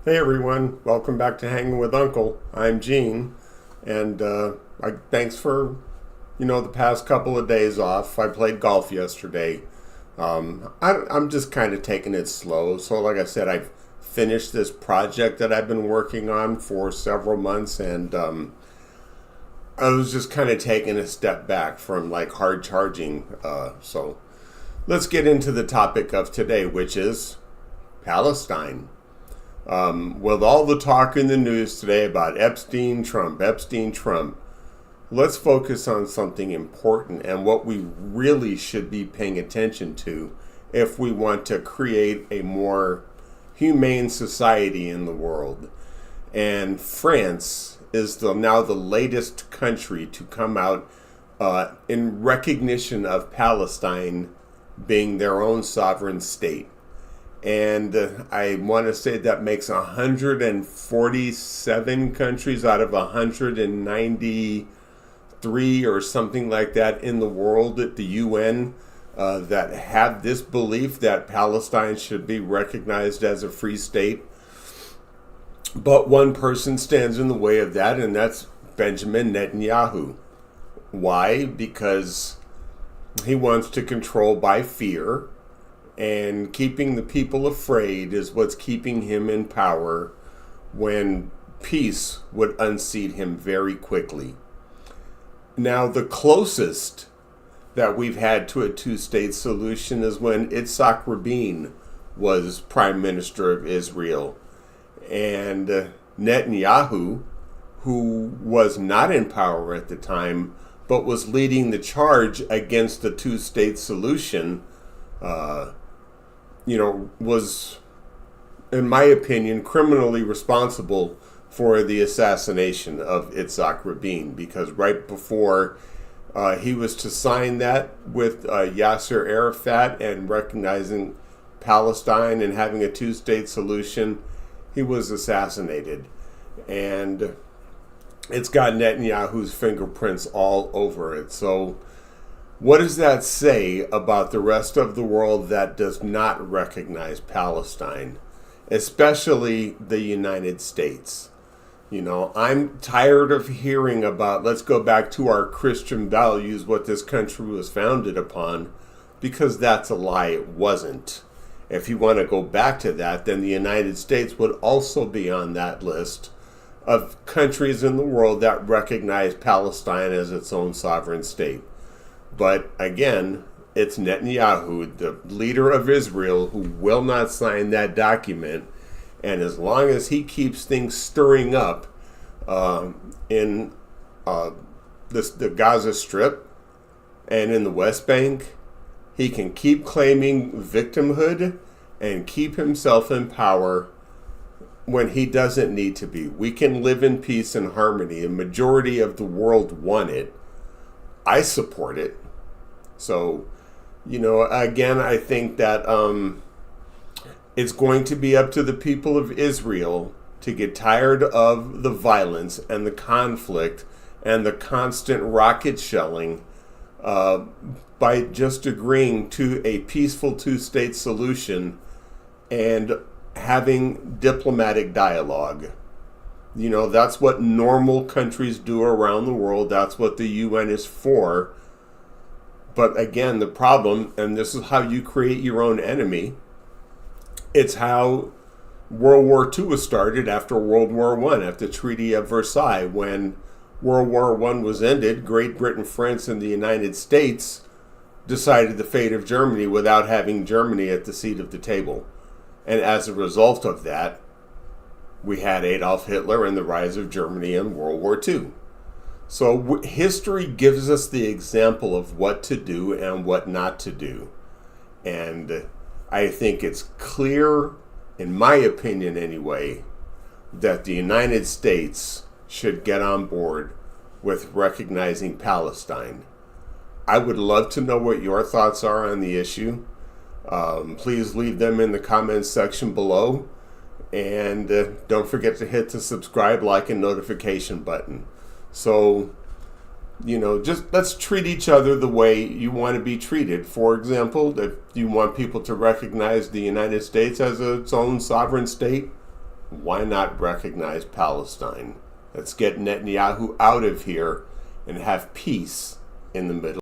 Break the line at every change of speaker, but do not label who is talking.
Hey everyone, welcome back to Hanging with Uncle. I'm Gene, and thanks for the past couple of days off. I played golf yesterday. I'm just kind of taking it slow. So, like I said, I've finished this project that I've been working on for several months, and I was just kind of taking a step back from like hard charging. So, let's get into the topic of today, which is Palestine. With all the talk in the news today about Epstein, Trump, let's focus on something important and what we really should be paying attention to if we want to create a more humane society in the world. And France is now the latest country to come out in recognition of Palestine being their own sovereign state. And I want to say that makes 147 countries out of 193 or something like that in the world at the UN that have this belief that Palestine should be recognized as a free state. But one person stands in the way of that, and that's Benjamin Netanyahu. Why? Because he wants to control by fear. And keeping the people afraid is what's keeping him in power when peace would unseat him very quickly. Now, the closest that we've had to a two-state solution is when Yitzhak Rabin was prime minister of Israel. And Netanyahu, who was not in power at the time, but was leading the charge against the two-state solution, was, in my opinion, criminally responsible for the assassination of Yitzhak Rabin, because right before he was to sign that with Yasser Arafat and recognizing Palestine and having a two-state solution, he was assassinated. And it's got Netanyahu's fingerprints all over it. So what does that say about the rest of the world that does not recognize Palestine, especially the United States? I'm tired of hearing about, let's go back to our Christian values, what this country was founded upon, because that's a lie. It wasn't. If you want to go back to that, then the United States would also be on that list of countries in the world that recognize Palestine as its own sovereign state. But again, it's Netanyahu, the leader of Israel, who will not sign that document. And as long as he keeps things stirring up in the Gaza Strip and in the West Bank, he can keep claiming victimhood and keep himself in power when he doesn't need to be. We can live in peace and harmony. A majority of the world want it. I support it. So, again, I think that it's going to be up to the people of Israel to get tired of the violence and the conflict and the constant rocket shelling by just agreeing to a peaceful two-state solution and having diplomatic dialogue. That's what normal countries do around the world. That's what the UN is for. But again, the problem, and this is how you create your own enemy, it's how World War II was started after World War I, after the Treaty of Versailles. When World War I was ended, Great Britain, France, and the United States decided the fate of Germany without having Germany at the seat of the table. And as a result of that, we had Adolf Hitler and the rise of Germany in World War II. So history gives us the example of what to do and what not to do. And I think it's clear, in my opinion anyway, that the United States should get on board with recognizing Palestine. I would love to know what your thoughts are on the issue. Please leave them in the comments section below. And don't forget to hit the subscribe, like, and notification button. So, just let's treat each other the way you want to be treated. For example, if you want people to recognize the United States as its own sovereign state, Why not recognize Palestine? Let's get Netanyahu out of here and have peace in the Middle